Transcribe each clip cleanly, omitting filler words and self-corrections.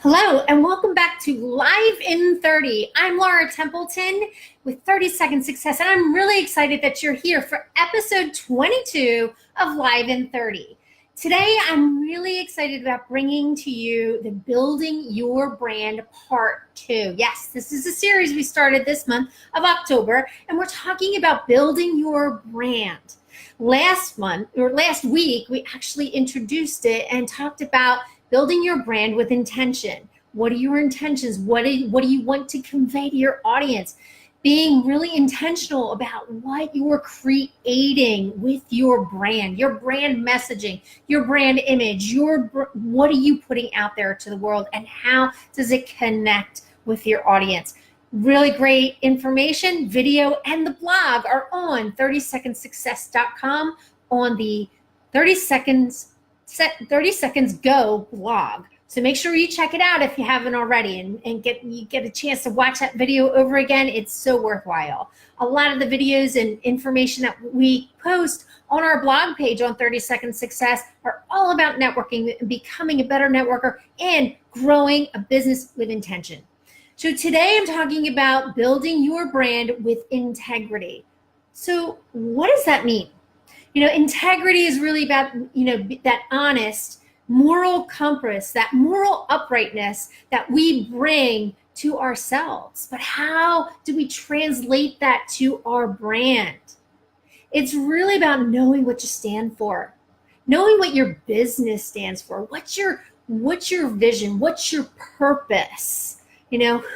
Hello, and welcome back to Live in 30. I'm Laura Templeton with 30 Second Success, and I'm really excited that you're here for episode 22 of Live in 30. Today, I'm really excited about bringing to you the Building Your Brand Part 2. Yes, this is a series we started this month of October, and we're talking about building your brand. Last week, we actually introduced it and talked about building your brand with intention. What are your intentions? What do you want to convey to your audience? Being really intentional about what you're creating with your brand messaging, your brand image, what are you putting out there to the world, and how does it connect with your audience? Really great information, video, and the blog are on 30secondsuccess.com on the 30 Seconds Go blog. So make sure you check it out if you haven't already and get a chance to watch that video over again. It's so worthwhile. A lot of the videos and information that we post on our blog page on 30 Second Success are all about networking, becoming a better networker, and growing a business with intention. So today I'm talking about building your brand with integrity. So what does that mean? Integrity is really about, that honest moral compass, that moral uprightness that we bring to ourselves. But how do we translate that to our brand? It's really about knowing what you stand for, knowing what your business stands for. What's your vision? What's your purpose?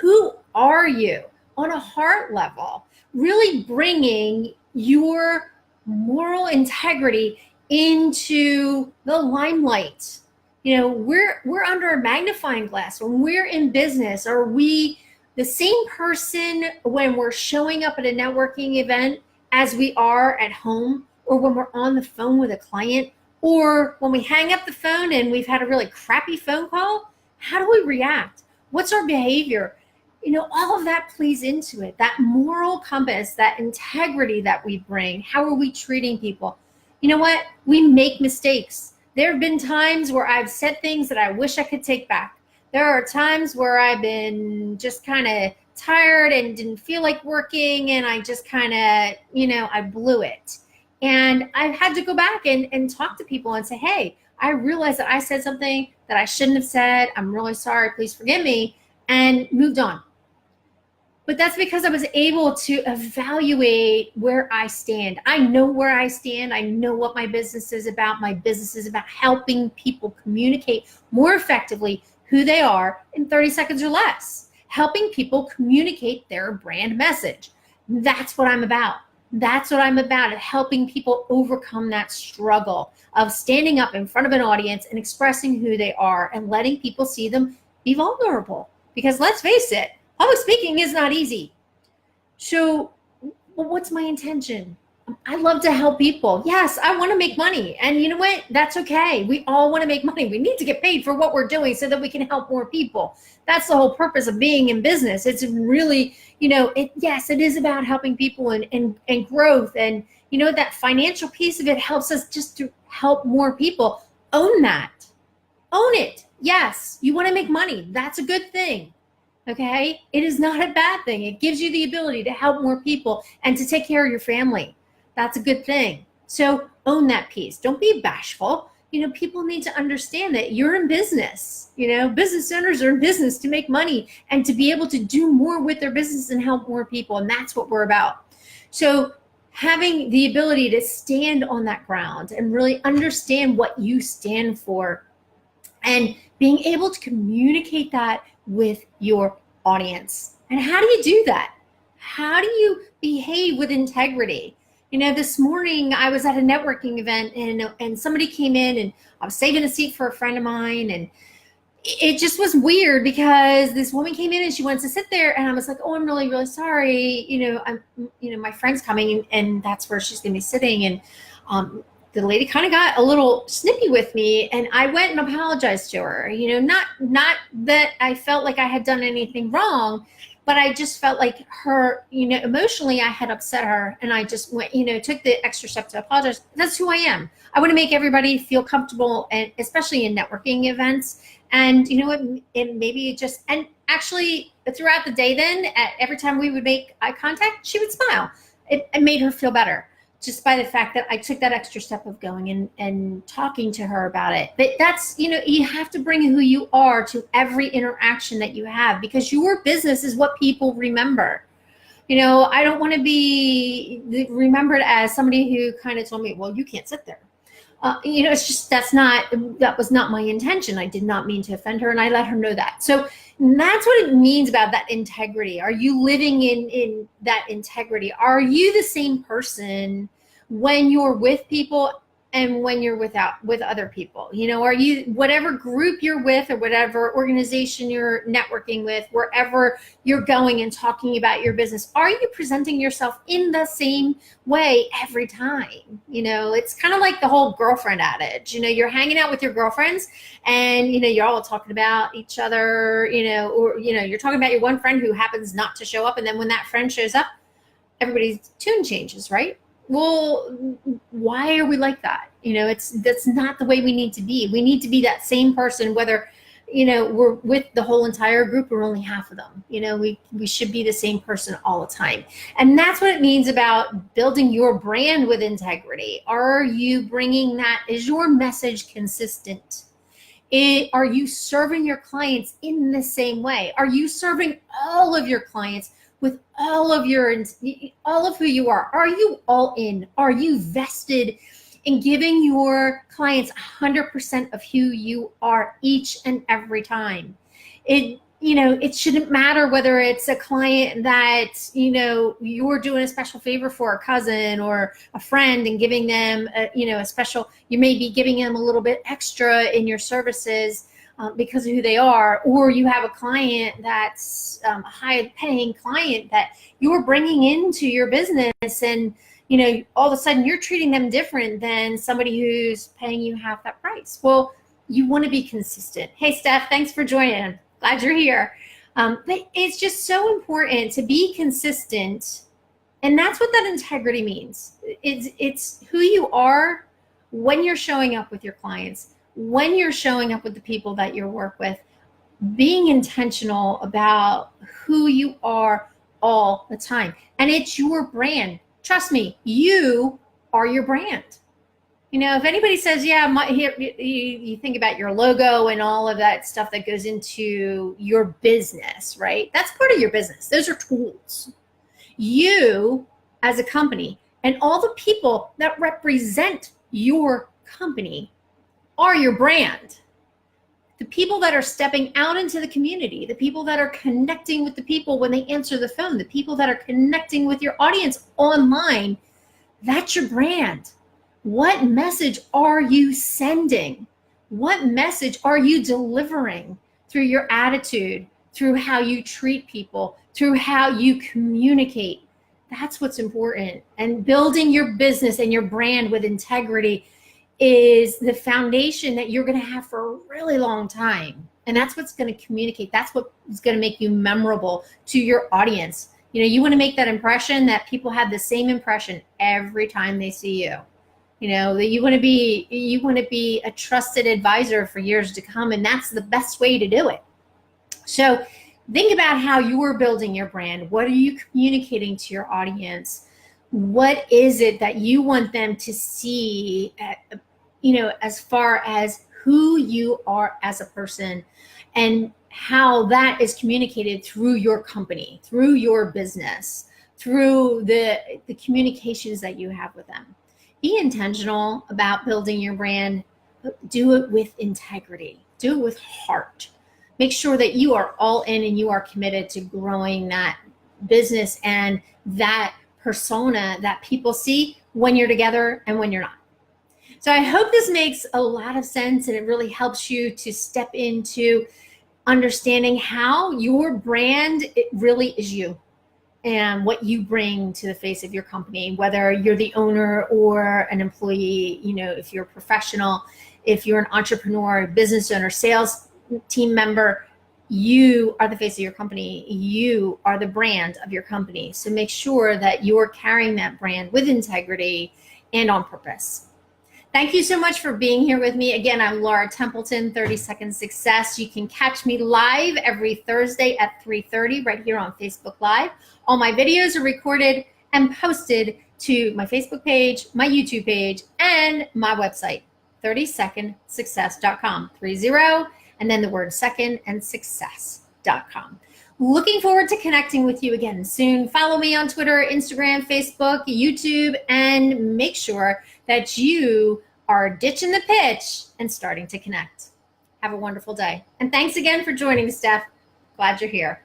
Who are you on a heart level? Really bringing your moral integrity into the limelight. We're under a magnifying glass when we're in business. Are we the same person when we're showing up at a networking event as we are at home, or when we're on the phone with a client, or when we hang up the phone and we've had a really crappy phone call? How do we react? What's our behavior? All of that plays into it. That moral compass, that integrity that we bring. How are we treating people? You know what? We make mistakes. There have been times where I've said things that I wish I could take back. There are times where I've been just kind of tired and didn't feel like working, and I just kind of, I blew it. And I've had to go back and talk to people and say, hey, I realized that I said something that I shouldn't have said. I'm really sorry. Please forgive me. And moved on. But that's because I was able to evaluate where I stand. I know where I stand. I know what my business is about. My business is about helping people communicate more effectively who they are in 30 seconds or less. Helping people communicate their brand message. That's what I'm about. That's what I'm about, helping people overcome that struggle of standing up in front of an audience and expressing who they are and letting people see them be vulnerable. Because let's face it, public speaking is not easy. So what's my intention? I love to help people. Yes, I want to make money. And you know what? That's okay. We all want to make money. We need to get paid for what we're doing so that we can help more people. That's the whole purpose of being in business. It's really, it is about helping people and growth. And, that financial piece of it helps us just to help more people. Own that. Own it. Yes, you want to make money. That's a good thing. Okay? It is not a bad thing. It gives you the ability to help more people and to take care of your family. That's a good thing. So own that piece. Don't be bashful. People need to understand that you're in business. Business owners are in business to make money and to be able to do more with their business and help more people. And that's what we're about. So having the ability to stand on that ground and really understand what you stand for and being able to communicate that with your audience. And how do you do that? How do you behave with integrity? This morning I was at a networking event and somebody came in, and I was saving a seat for a friend of mine, and it just was weird because this woman came in and she wants to sit there, and I was like, oh, I'm really, really sorry. My friend's coming, and that's where she's going to be sitting. And the lady kind of got a little snippy with me, and I went and apologized to her. Not that I felt like I had done anything wrong, but I just felt like her, emotionally I had upset her, and I just went, took the extra step to apologize. That's who I am. I want to make everybody feel comfortable, and especially in networking events. And you know what, it maybe just, and actually throughout the day then, every time we would make eye contact, she would smile. It made her feel better just by the fact that I took that extra step of going and talking to her about it. But that's, you know, you have to bring who you are to every interaction that you have, because your business is what people remember. You know, I don't want to be remembered as somebody who kind of told me, well, you can't sit there. You know, it's just, that was not my intention. I did not mean to offend her, and I let her know that. So that's what it means about that integrity. Are you living in that integrity? Are you the same person when you're with people and when you're with other people? You know, are you, whatever group you're with or whatever organization you're networking with, wherever you're going and talking about your business, are you presenting yourself in the same way every time? You know, it's kind of like the whole girlfriend adage. You know, you're hanging out with your girlfriends and, you know, you're all talking about each other, you know, or, you know, you're talking about your one friend who happens not to show up. And then when that friend shows up, everybody's tune changes, right? Well, why are we like that? You know, that's not the way we need to be. We need to be that same person, whether, you know, we're with the whole entire group or only half of them. You know, we should be the same person all the time. And that's what it means about building your brand with integrity. Are you bringing that? Is your message consistent? Are you serving your clients in the same way? Are you serving all of your clients with all of who you are? Are you all in? Are you vested in giving your clients 100% of who you are each and every time? You know, it shouldn't matter whether it's a client that, you know, you're doing a special favor for, a cousin or a friend, and giving them, a special, you may be giving them a little bit extra in your services because of who they are, or you have a client that's a high paying client that you're bringing into your business, and, you know, all of a sudden you're treating them different than somebody who's paying you half that price. Well, you want to be consistent. Hey, Steph, thanks for joining. Glad you're here. But it's just so important to be consistent. And that's what that integrity means. It's who you are when you're showing up with your clients, when you're showing up with the people that you work with, being intentional about who you are all the time. And it's your brand. Trust me, you are your brand. You know, if anybody says, yeah, you think about your logo and all of that stuff that goes into your business, right? That's part of your business. Those are tools. You as a company and all the people that represent your company are your brand. The people that are stepping out into the community, the people that are connecting with the people when they answer the phone, the people that are connecting with your audience online, that's your brand. What message are you sending? What message are you delivering through your attitude, through how you treat people, through how you communicate? That's what's important. And building your business and your brand with integrity is the foundation that you're going to have for a really long time. And that's what's going to communicate. That's what's going to make you memorable to your audience. You know, you want to make that impression that people have the same impression every time they see you. You know, that you want to be a trusted advisor for years to come, and that's the best way to do it. So think about how you're building your brand. What are you communicating to your audience? What is it that you want them to see, as far as who you are as a person, and how that is communicated through your company, through your business, through the communications that you have with them. Be intentional about building your brand. Do it with integrity. Do it with heart. Make sure that you are all in and you are committed to growing that business and that persona that people see when you're together and when you're not. So I hope this makes a lot of sense, and it really helps you to step into understanding how your brand, it really is you and what you bring to the face of your company, whether you're the owner or an employee. You know, if you're a professional, if you're an entrepreneur, business owner, sales team member, you are the face of your company. You are the brand of your company. So make sure that you're carrying that brand with integrity and on purpose. Thank you so much for being here with me. Again, I'm Laura Templeton, 30 Second Success. You can catch me live every Thursday at 3:30 right here on Facebook Live. All my videos are recorded and posted to my Facebook page, my YouTube page, and my website, 30secondsuccess.com. 30, and then the word second and success.com. Looking forward to connecting with you again soon. Follow me on Twitter, Instagram, Facebook, YouTube, and make sure that you are ditching the pitch and starting to connect. Have a wonderful day. And thanks again for joining, Steph. Glad you're here.